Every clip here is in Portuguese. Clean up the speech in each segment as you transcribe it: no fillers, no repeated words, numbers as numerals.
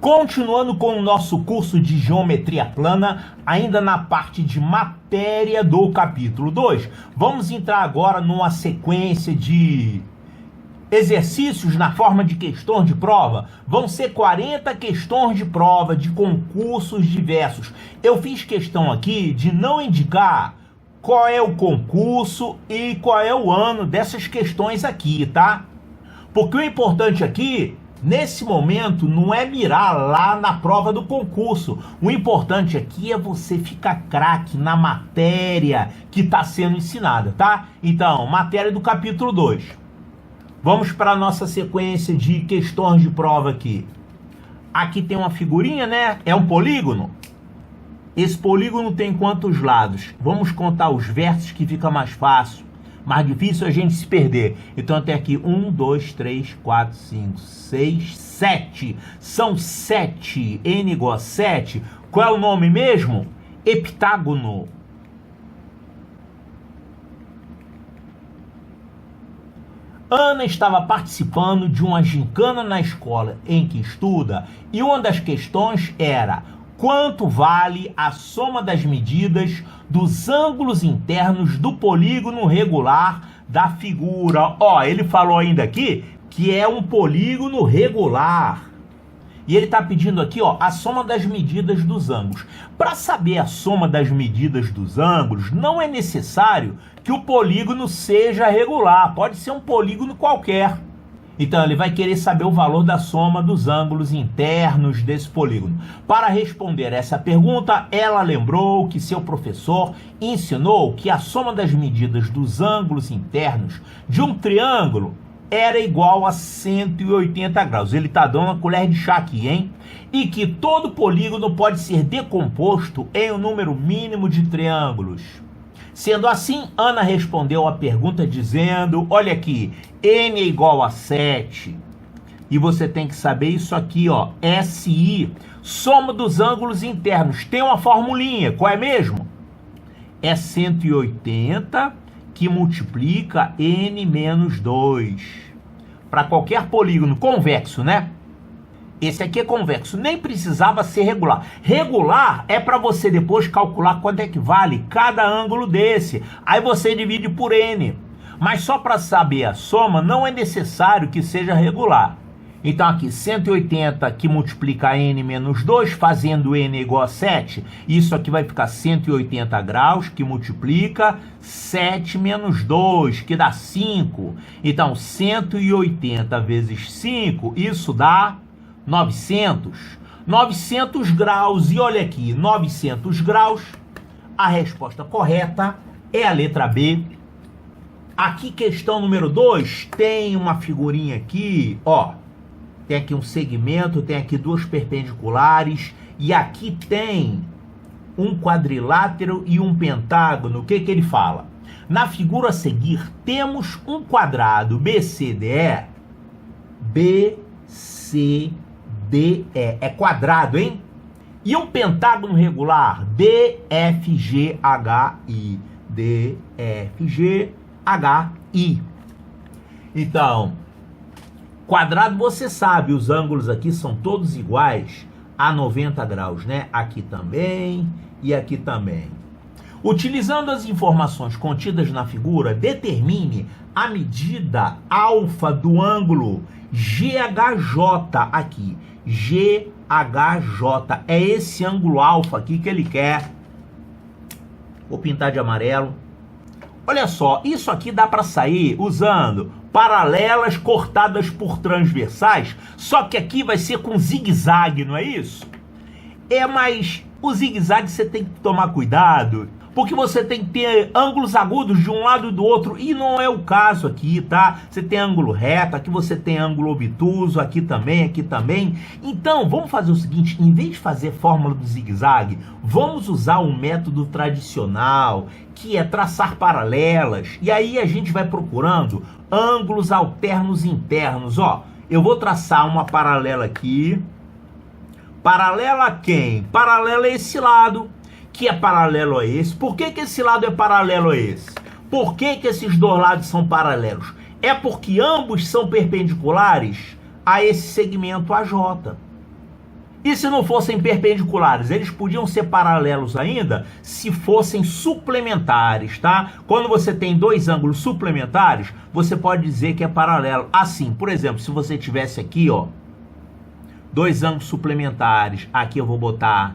Continuando com o nosso curso de geometria plana, ainda na parte de matéria do capítulo 2, vamos entrar agora numa sequência de exercícios na forma de questões de prova. Vão ser 40 questões de prova de concursos diversos. Eu fiz questão aqui de não indicar qual é o concurso e qual é o ano dessas questões aqui, tá? Porque o importante aqui, nesse momento, não é mirar lá na prova do concurso. O importante aqui é você ficar craque na matéria que está sendo ensinada, tá? Então, matéria do capítulo 2. Vamos para a nossa sequência de questões de prova aqui. Aqui tem uma figurinha, né? É um polígono. Esse polígono tem quantos lados? Vamos contar os versos que fica mais fácil. Mais difícil a gente se perder. Então tem aqui 1, 2, 3, 4, 5, 6, 7. São 7. N igual a 7. Qual é o nome mesmo? Heptágono. Ana estava participando de uma gincana na escola em que estuda e uma das questões era: quanto vale a soma das medidas dos ângulos internos do polígono regular da figura? Ó, ele falou ainda aqui que é um polígono regular. E ele está pedindo aqui, ó, a soma das medidas dos ângulos. Para saber a soma das medidas dos ângulos, não é necessário que o polígono seja regular. Pode ser um polígono qualquer. Então, ele vai querer saber o valor da soma dos ângulos internos desse polígono. Para responder essa pergunta, ela lembrou que seu professor ensinou que a soma das medidas dos ângulos internos de um triângulo era igual a 180 graus. Ele está dando uma colher de chá aqui, hein? E que todo polígono pode ser decomposto em um número mínimo de triângulos. Sendo assim, Ana respondeu a pergunta dizendo: olha aqui, N é igual a 7. E você tem que saber isso aqui, ó, SI, soma dos ângulos internos. Tem uma formulinha, qual é mesmo? É 180 que multiplica N menos 2. Para qualquer polígono convexo, né? Esse aqui é convexo, nem precisava ser regular. Regular é para você depois calcular quanto é que vale cada ângulo desse. Aí você divide por N. Mas só para saber a soma não é necessário que seja regular. Então aqui 180 que multiplica N menos 2, fazendo N igual a 7. Isso aqui vai ficar 180 graus que multiplica 7 menos 2, que dá 5. Então 180 vezes 5, isso dá 900. 900 graus. E olha aqui, 900 graus. A resposta correta é a letra B. Aqui, questão número 2, tem uma figurinha aqui, ó. Tem aqui um segmento, tem aqui duas perpendiculares e aqui tem um quadrilátero e um pentágono. O que que ele fala? Na figura a seguir, temos um quadrado BCDE. BCDE. É quadrado, hein? E um pentágono regular DFGHI. DFGHI. Então, quadrado, você sabe, os ângulos aqui são todos iguais a 90 graus, né? Aqui também e aqui também. Utilizando as informações contidas na figura, determine a medida alfa do ângulo GHJ aqui. GHJ é esse ângulo alfa aqui que ele quer. Vou pintar de amarelo. Olha só, isso aqui dá para sair usando paralelas cortadas por transversais, só que aqui vai ser com zigue-zague, não é isso? Mas o zigue-zague você tem que tomar cuidado, porque você tem que ter ângulos agudos de um lado e do outro, e não é o caso aqui, tá? Você tem ângulo reto, aqui você tem ângulo obtuso, aqui também, aqui também. Então, vamos fazer o seguinte, em vez de fazer fórmula do zigue-zague, vamos usar um método tradicional, que é traçar paralelas, e aí a gente vai procurando ângulos alternos internos, ó. Eu vou traçar uma paralela aqui. Paralela a quem? Paralela a esse lado, que é paralelo a esse. Por que que esse lado é paralelo a esse? Por que que esses dois lados são paralelos? É porque ambos são perpendiculares a esse segmento AJ. E se não fossem perpendiculares? Eles podiam ser paralelos ainda se fossem suplementares, tá? Quando você tem dois ângulos suplementares, você pode dizer que é paralelo. Assim, por exemplo, se você tivesse aqui, ó, dois ângulos suplementares, aqui eu vou botar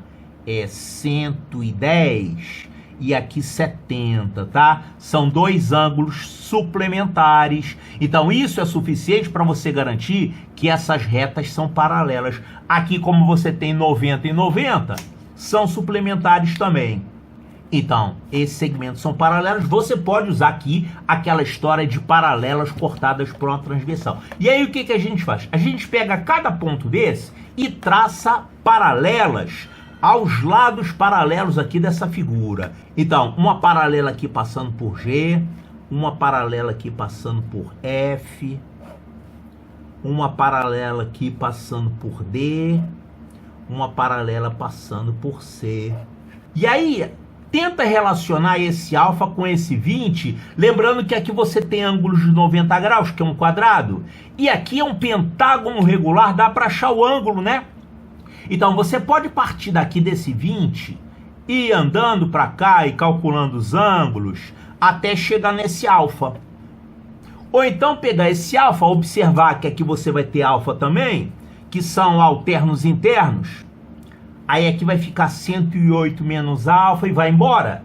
110 e aqui 70, tá? São dois ângulos suplementares. Então isso é suficiente para você garantir que essas retas são paralelas. Aqui, como você tem 90 e 90, são suplementares também. Então, esses segmentos são paralelos. Você pode usar aqui aquela história de paralelas cortadas por uma transversal. E aí o que a gente faz? A gente pega cada ponto desse e traça paralelas aos lados paralelos aqui dessa figura. Então, uma paralela aqui passando por G, uma paralela aqui passando por F, uma paralela aqui passando por D, uma paralela passando por C. E aí, tenta relacionar esse alfa com esse 20, lembrando que aqui você tem ângulos de 90 graus, que é um quadrado, e aqui é um pentágono regular, dá para achar o ângulo, né? Então, você pode partir daqui desse 20 e ir andando para cá e calculando os ângulos até chegar nesse alfa. Ou então pegar esse alfa, observar que aqui você vai ter alfa também, que são alternos internos. Aí aqui vai ficar 108 menos alfa e vai embora.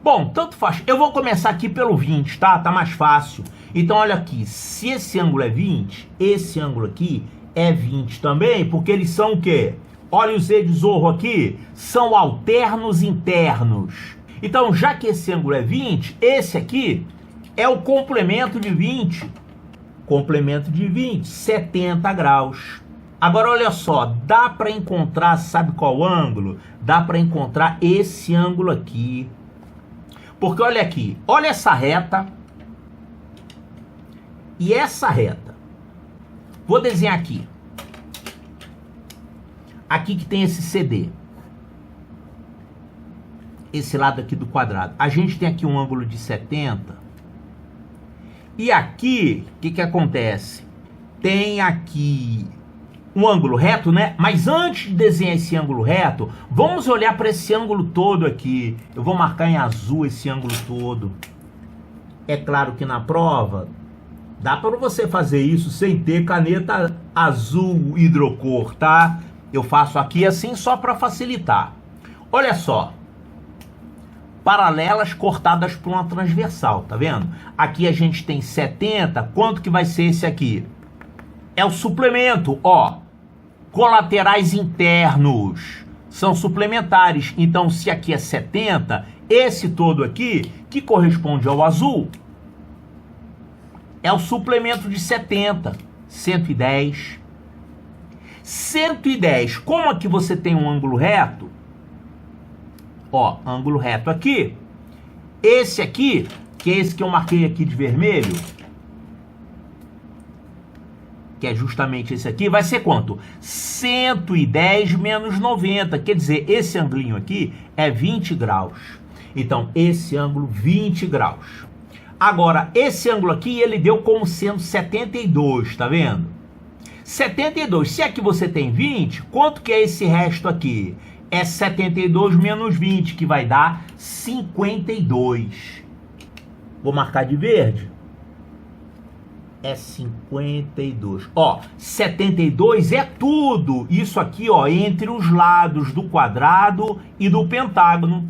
Bom, tanto faz. Eu vou começar aqui pelo 20, tá? Tá mais fácil. Então, olha aqui. Se esse ângulo é 20, esse ângulo aqui é 20 também, porque eles são o quê? Olha o Z de Zorro aqui. São alternos internos. Então, já que esse ângulo é 20, esse aqui é o complemento de 20. Complemento de 20, 70 graus. Agora, olha só, dá para encontrar, sabe qual ângulo? Dá para encontrar esse ângulo aqui. Porque olha aqui, olha essa reta e essa reta. Vou desenhar aqui. Aqui que tem esse CD. Esse lado aqui do quadrado. A gente tem aqui um ângulo de 70. E aqui, o que acontece? Tem aqui um ângulo reto, né? Mas antes de desenhar esse ângulo reto, vamos olhar para esse ângulo todo aqui. Eu vou marcar em azul esse ângulo todo. É claro que na prova dá para você fazer isso sem ter caneta azul hidrocor, tá? Eu faço aqui assim só para facilitar. Olha só. Paralelas cortadas por uma transversal, tá vendo? Aqui a gente tem 70. Quanto que vai ser esse aqui? É o suplemento, ó. Colaterais internos são suplementares. Então, se aqui é 70, esse todo aqui, que corresponde ao azul, é o suplemento de 70. 110. 110. Como aqui você tem um ângulo reto, ó, ângulo reto aqui, esse aqui, que é esse que eu marquei aqui de vermelho, que é justamente esse aqui, vai ser quanto? 110 menos 90, quer dizer, esse ângulo aqui é 20 graus. Então, esse ângulo, 20 graus. Agora, esse ângulo aqui, ele deu como sendo 72, tá vendo? 72, se aqui você tem 20, quanto que é esse resto aqui? É 72 menos 20, que vai dar 52. Vou marcar de verde. É 52. Ó, 72 é tudo. Isso aqui, ó, entre os lados do quadrado e do pentágono.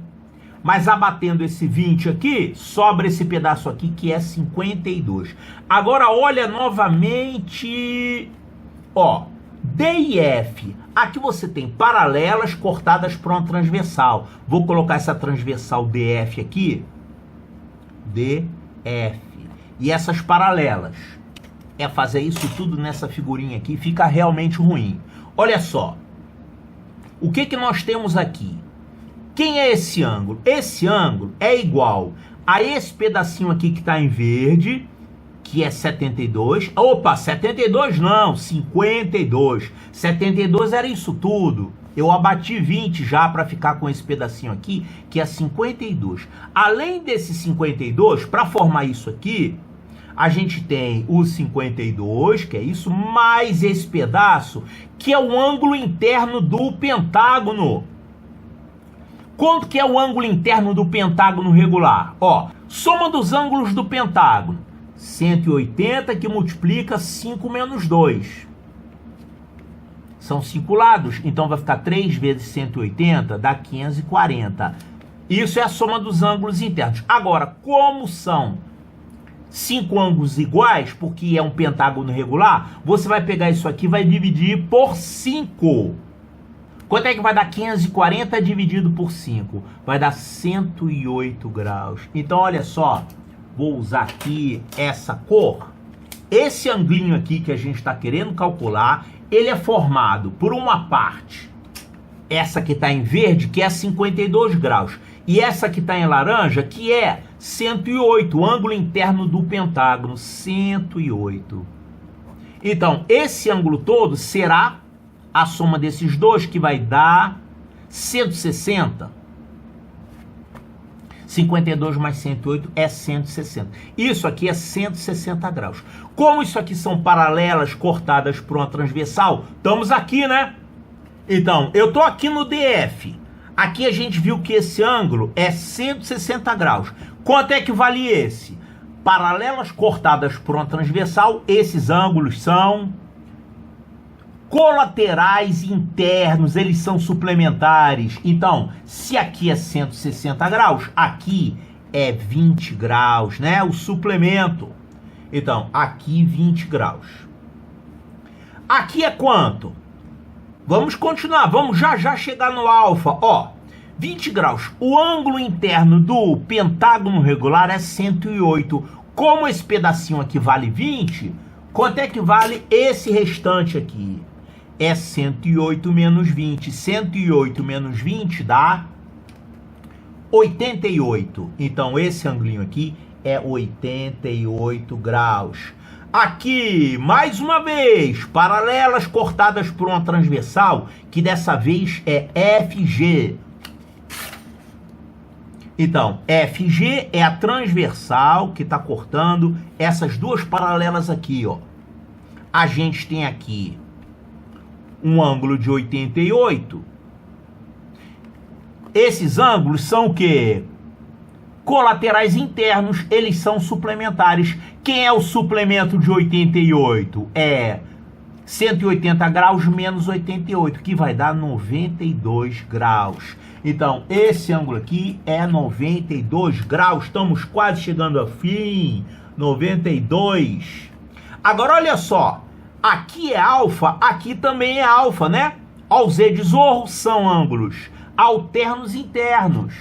Mas abatendo esse 20 aqui, sobra esse pedaço aqui que é 52. Agora olha novamente, ó, D e F. Aqui você tem paralelas cortadas por uma transversal. Vou colocar essa transversal DF aqui. DF. E essas paralelas. É fazer isso tudo nessa figurinha aqui, fica realmente ruim. Olha só. O que que nós temos aqui? Quem é esse ângulo? Esse ângulo é igual a esse pedacinho aqui que está em verde, que é 72. Opa, 72 não, 52. 72 era isso tudo. Eu abati 20 já para ficar com esse pedacinho aqui, que é 52. Além desse 52, para formar isso aqui, A gente tem o 52, que é isso, mais esse pedaço, que é o ângulo interno do pentágono. Quanto que é o ângulo interno do pentágono regular? Ó, soma dos ângulos do pentágono. 180 que multiplica 5 menos 2. São 5 lados, então vai ficar 3 vezes 180, dá 540. Isso é a soma dos ângulos internos. Agora, como são 5 ângulos iguais, porque é um pentágono regular, você vai pegar isso aqui e vai dividir por 5. Quanto é que vai dar 540 dividido por 5? Vai dar 108 graus. Então, olha só, vou usar aqui essa cor. Esse anglinho aqui que a gente está querendo calcular, ele é formado por uma parte, essa que está em verde, que é 52 graus, e essa que está em laranja, que é 108, o ângulo interno do pentágono, 108. Então, esse ângulo todo será a soma desses dois, que vai dar 160. 52 mais 108 é 160. Isso aqui é 160 graus. Como isso aqui são paralelas cortadas por uma transversal, estamos aqui, né? Então, eu estou aqui no DF. Aqui a gente viu que esse ângulo é 160 graus. Quanto é que vale esse? Paralelas cortadas por uma transversal, esses ângulos são colaterais internos, eles são suplementares. Então, se aqui é 160 graus, aqui é 20 graus, né? O suplemento. Então, aqui 20 graus. Aqui é quanto? Vamos continuar, vamos já chegar no alfa. Ó, 20 graus. O ângulo interno do pentágono regular é 108. Como esse pedacinho aqui vale 20, quanto é que vale esse restante aqui? É 108 menos 20. 108 menos 20 dá 88. Então, esse ângulo aqui é 88 graus. Aqui, mais uma vez, paralelas cortadas por uma transversal, que dessa vez é FG. Então, FG é a transversal que está cortando essas duas paralelas aqui, ó. A gente tem aqui um ângulo de 88. Esses ângulos são o quê? Colaterais internos, eles são suplementares. Quem é o suplemento de 88? É 180 graus menos 88, que vai dar 92 graus. Então, esse ângulo aqui é 92 graus. Estamos quase chegando ao fim. 92. Agora, olha só. Aqui é alfa, aqui também é alfa, né? Ó, o Z de Zorro são ângulos alternos internos.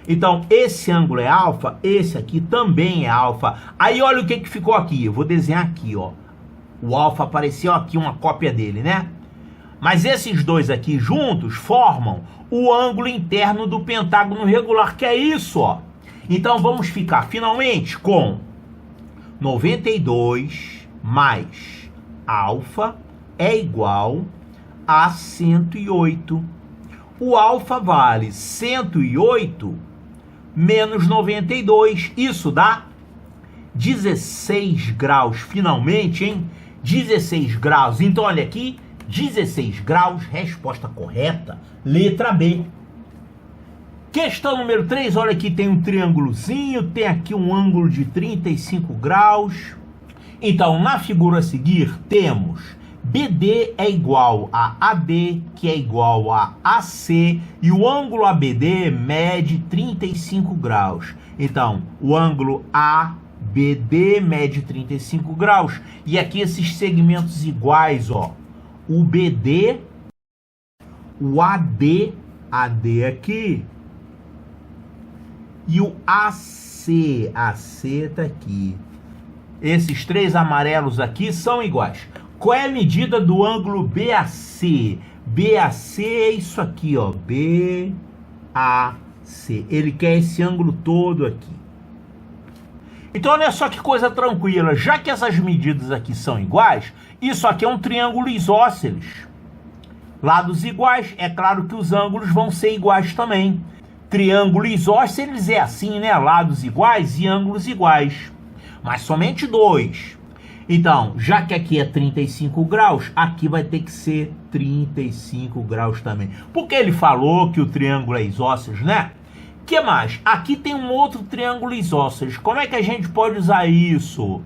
Então, esse ângulo é alfa, esse aqui também é alfa. Aí, olha o que ficou aqui. Eu vou desenhar aqui, ó. O alfa apareceu aqui, uma cópia dele, né? Mas esses dois aqui juntos formam o ângulo interno do pentágono regular, que é isso, ó. Então, vamos ficar finalmente com 92 mais alfa é igual a 108. O alfa vale 108 menos 92. Isso dá 16 graus, finalmente, hein? 16 graus. Então, olha aqui, 16 graus, resposta correta, letra B. Questão número 3, olha aqui, tem um triângulozinho, tem aqui um ângulo de 35 graus. Então, na figura a seguir, temos BD é igual a AD, que é igual a AC, e o ângulo ABD mede 35 graus. Então, o ângulo ABD mede 35 graus. E aqui esses segmentos iguais, ó. O BD, o AD aqui, e o AC tá aqui. Esses três amarelos aqui são iguais. Qual é a medida do ângulo BAC? BAC é isso aqui, ó. BAC. Ele quer esse ângulo todo aqui. Então, olha só que coisa tranquila. Já que essas medidas aqui são iguais, isso aqui é um triângulo isósceles. Lados iguais, é claro que os ângulos vão ser iguais também. Triângulo isósceles é assim, né? Lados iguais e ângulos iguais. mas somente 2. Então, já que aqui é 35 graus, aqui vai ter que ser 35 graus também. Porque ele falou que o triângulo é isósceles, né? O que mais? Aqui tem um outro triângulo isósceles. Como é que a gente pode usar isso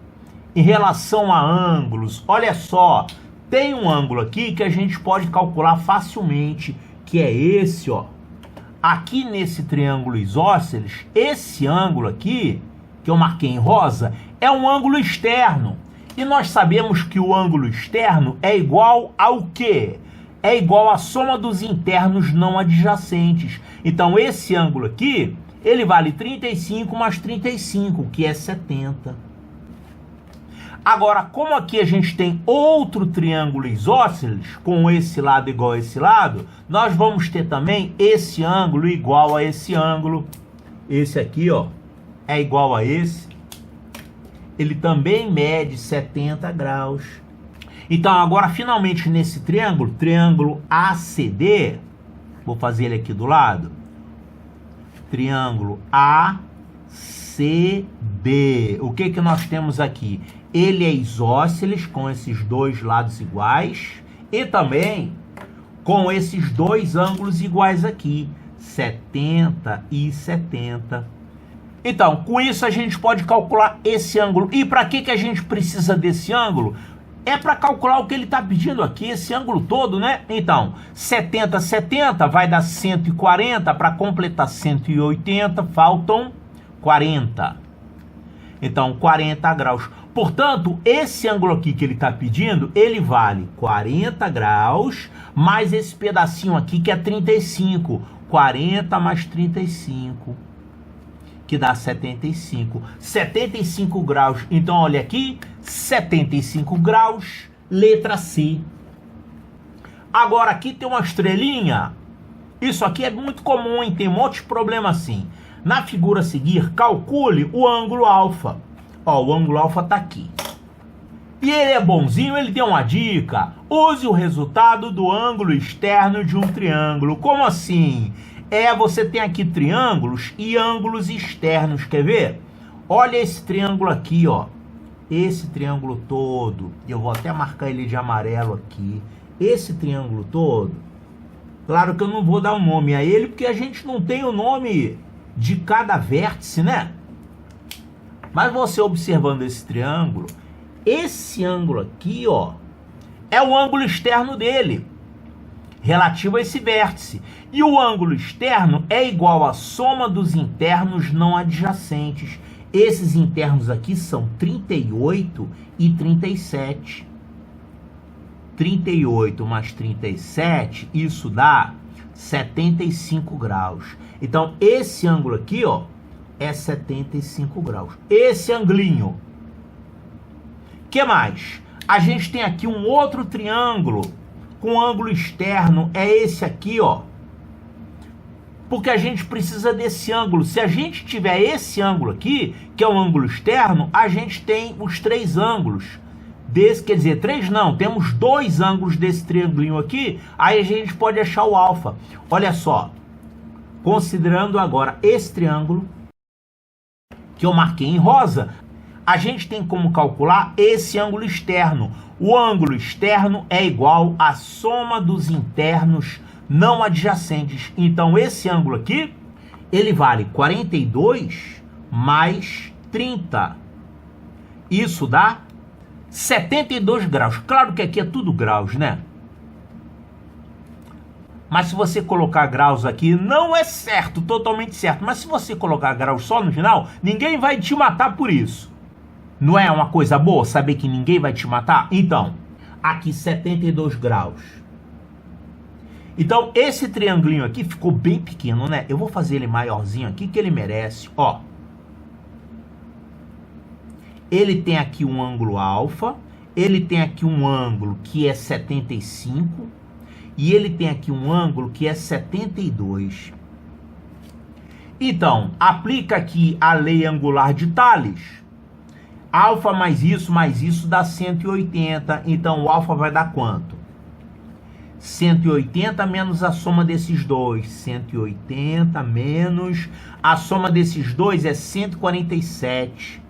em relação a ângulos? Olha só, tem um ângulo aqui que a gente pode calcular facilmente, que é esse, ó. Aqui nesse triângulo isósceles, esse ângulo aqui, que eu marquei em rosa, é um ângulo externo. E nós sabemos que o ângulo externo é igual ao quê? É igual à soma dos internos não adjacentes. Então, esse ângulo aqui, ele vale 35 mais 35, que é 70. Agora, como aqui a gente tem outro triângulo isósceles, com esse lado igual a esse lado, nós vamos ter também esse ângulo igual a esse ângulo. Esse aqui, ó, é igual a esse. Ele também mede 70 graus. Então, agora, finalmente, nesse triângulo ACD, vou fazer ele aqui do lado. Triângulo ACD. O que nós temos aqui? Ele é isósceles, com esses dois lados iguais, e também com esses dois ângulos iguais aqui, 70 e 70. Então, com isso a gente pode calcular esse ângulo. E para que a gente precisa desse ângulo? É para calcular o que ele está pedindo aqui, esse ângulo todo, né? Então, 70, 70 vai dar 140, para completar 180, faltam 40. Então, 40 graus. Portanto, esse ângulo aqui que ele está pedindo, ele vale 40 graus, mais esse pedacinho aqui que é 35. 40 mais 35. Que dá 75. 75 graus. Então, olha aqui, 75 graus, letra C. Agora, aqui tem uma estrelinha. Isso aqui é muito comum, hein? Tem um monte de problema assim. Na figura a seguir, calcule o ângulo alfa. Ó, o ângulo alfa tá aqui. E ele é bonzinho, ele deu uma dica. Use o resultado do ângulo externo de um triângulo. Como assim? Você tem aqui triângulos e ângulos externos, quer ver? Olha esse triângulo aqui, ó. Esse triângulo todo, eu vou até marcar ele de amarelo aqui. Esse triângulo todo, claro que eu não vou dar um nome a ele, porque a gente não tem o nome de cada vértice, né? Mas você observando esse triângulo, esse ângulo aqui, ó, é o ângulo externo dele, relativo a esse vértice. E o ângulo externo é igual à soma dos internos não adjacentes. Esses internos aqui são 38 e 37. 38 mais 37, isso dá 75 graus. Então, esse ângulo aqui, ó, é 75 graus. Esse anglinho. O que mais? A gente tem aqui um outro triângulo com ângulo externo, é esse aqui, ó. Porque a gente precisa desse ângulo. Se a gente tiver esse ângulo aqui, que é o ângulo externo, a gente tem os três ângulos. Desse, quer dizer, três não, temos dois ângulos desse triangulinho aqui, aí a gente pode achar o alfa. Olha só, considerando agora esse triângulo, que eu marquei em rosa, a gente tem como calcular esse ângulo externo. O ângulo externo é igual à soma dos internos não adjacentes. Então, esse ângulo aqui, ele vale 42 mais 30. Isso dá 72 graus. Claro que aqui é tudo graus, né? Mas se você colocar graus aqui, não é certo, totalmente certo. Mas se você colocar graus só no final, ninguém vai te matar por isso. Não é uma coisa boa saber que ninguém vai te matar? Então, aqui 72 graus. Então, esse triangulinho aqui ficou bem pequeno, né? Eu vou fazer ele maiorzinho aqui, que ele merece. Ó. Ele tem aqui um ângulo alfa. Ele tem aqui um ângulo que é 75. E ele tem aqui um ângulo que é 72. Então, aplica aqui a lei angular de Thales. Alfa mais isso dá 180. Então, o alfa vai dar quanto? 180 menos a soma desses dois. 180 menos a soma desses dois é 147.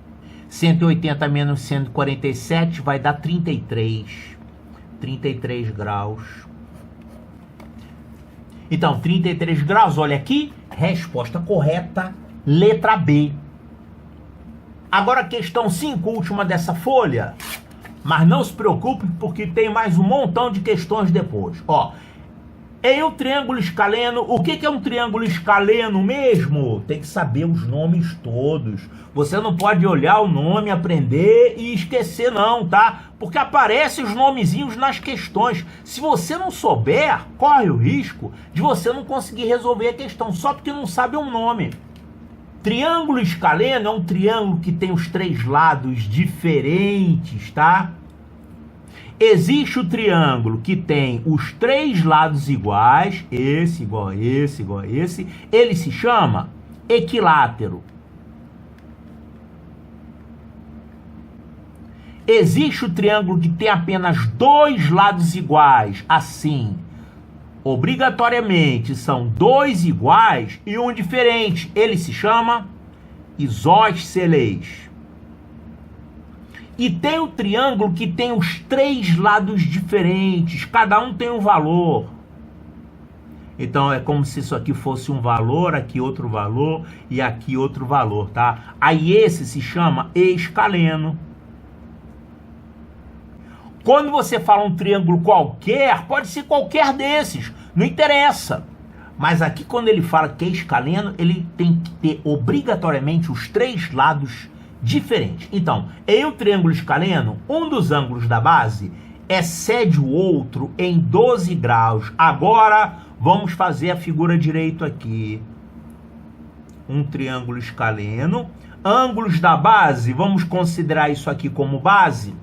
180 menos 147 vai dar 33. 33 graus. Então, 33 graus, olha aqui, resposta correta, letra B. Agora a questão 5, última dessa folha. Mas não se preocupe, porque tem mais um montão de questões depois. Ó, em um triângulo escaleno, o que é um triângulo escaleno mesmo? Tem que saber os nomes todos. Você não pode olhar o nome, aprender e esquecer não, tá? Porque aparecem os nomezinhos nas questões. Se você não souber, corre o risco de você não conseguir resolver a questão só porque não sabe o nome. Triângulo escaleno é um triângulo que tem os três lados diferentes, tá? Existe o triângulo que tem os três lados iguais, esse igual a esse, igual a esse. Ele se chama equilátero. Existe o triângulo que tem apenas dois lados iguais, assim. Obrigatoriamente são dois iguais e um diferente. Ele se chama isósceles. E tem o triângulo que tem os três lados diferentes, cada um tem um valor. Então é como se isso aqui fosse um valor, aqui outro valor e aqui outro valor, tá? Aí esse se chama escaleno. Quando você fala um triângulo qualquer, pode ser qualquer desses, não interessa. Mas aqui quando ele fala que é escaleno, ele tem que ter obrigatoriamente os três lados diferentes. Então, em um triângulo escaleno, um dos ângulos da base excede o outro em 12 graus. Agora, vamos fazer a figura direito aqui. Um triângulo escaleno. Ângulos da base, vamos considerar isso aqui como base.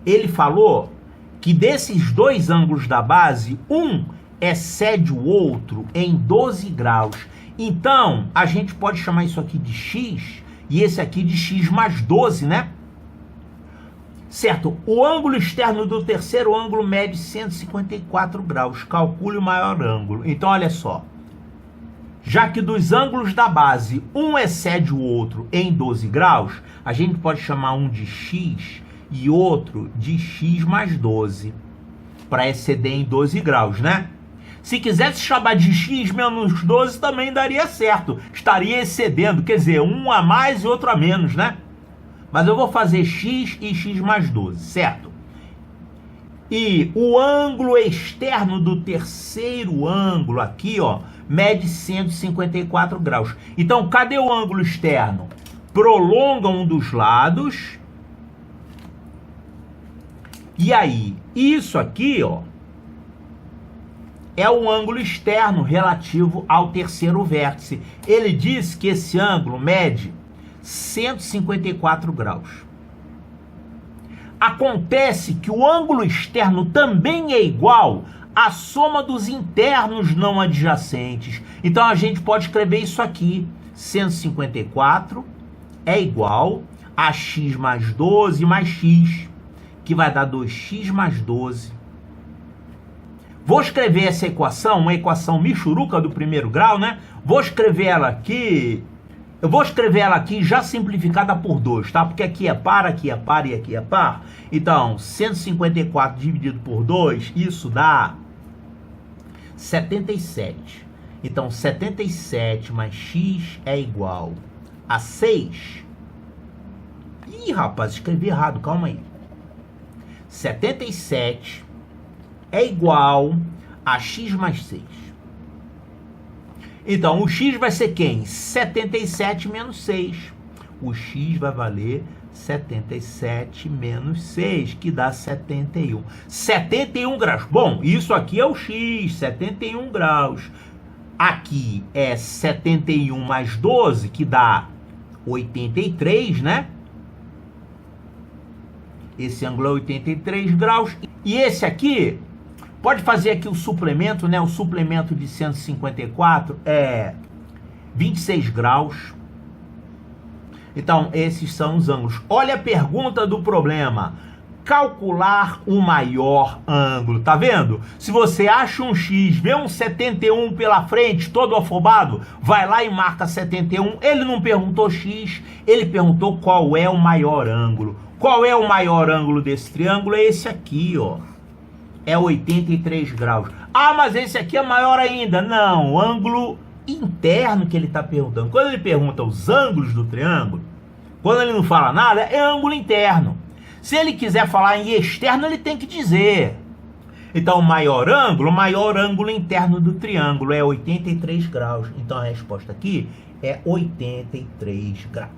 Ele falou que desses dois ângulos da base, um excede o outro em 12 graus. Então, a gente pode chamar isso aqui de x e esse aqui de x mais 12, né? Certo, o ângulo externo do terceiro ângulo mede 154 graus. Calcule o maior ângulo. Então, olha só. Já que dos ângulos da base, um excede o outro em 12 graus, a gente pode chamar um de x e outro de x mais 12, para exceder em 12 graus, né? Se quisesse chamar de x menos 12, também daria certo. Estaria excedendo, quer dizer, um a mais e outro a menos, né? Mas eu vou fazer x e x mais 12, certo? E o ângulo externo do terceiro ângulo aqui, ó, mede 154 graus. Então, cadê o ângulo externo? Prolonga um dos lados. E aí, isso aqui, ó, é o ângulo externo relativo ao terceiro vértice. Ele diz que esse ângulo mede 154 graus. Acontece que o ângulo externo também é igual à soma dos internos não adjacentes. Então a gente pode escrever isso aqui. 154 é igual a x mais 12 mais x, que vai dar 2x mais 12. Vou escrever essa equação, uma equação michuruca do primeiro grau, né? Vou escrever ela aqui. Eu vou escrever ela aqui já simplificada por 2, tá? Porque aqui é par, aqui é par e aqui é par. Então, 154 dividido por 2, isso dá 77. Então, 77 mais x é igual a 6. Ih, rapaz, escrevi errado, calma aí. 77 é igual a x mais 6. Então, o x vai ser quem? 77 menos 6. O x vai valer 77 menos 6, que dá 71. 71 graus. Bom, isso aqui é o x, 71 graus. Aqui é 71 mais 12, que dá 83, né? Esse ângulo é 83 graus. E esse aqui, pode fazer aqui o suplemento, né? O suplemento de 154 é 26 graus. Então, esses são os ângulos. Olha a pergunta do problema. calcular o maior ângulo. Tá vendo? Se você acha um X, vê um 71 pela frente, todo afobado, vai lá e marca 71. Ele não perguntou X, ele perguntou qual é o maior ângulo. Qual é o maior ângulo desse triângulo? É esse aqui, ó. É 83 graus. Ah, mas esse aqui é maior ainda. Não, o ângulo interno que ele está perguntando. Quando ele pergunta os ângulos do triângulo, quando ele não fala nada, é ângulo interno. Se ele quiser falar em externo, ele tem que dizer. Então, o maior ângulo interno do triângulo é 83 graus. Então, a resposta aqui é 83 graus.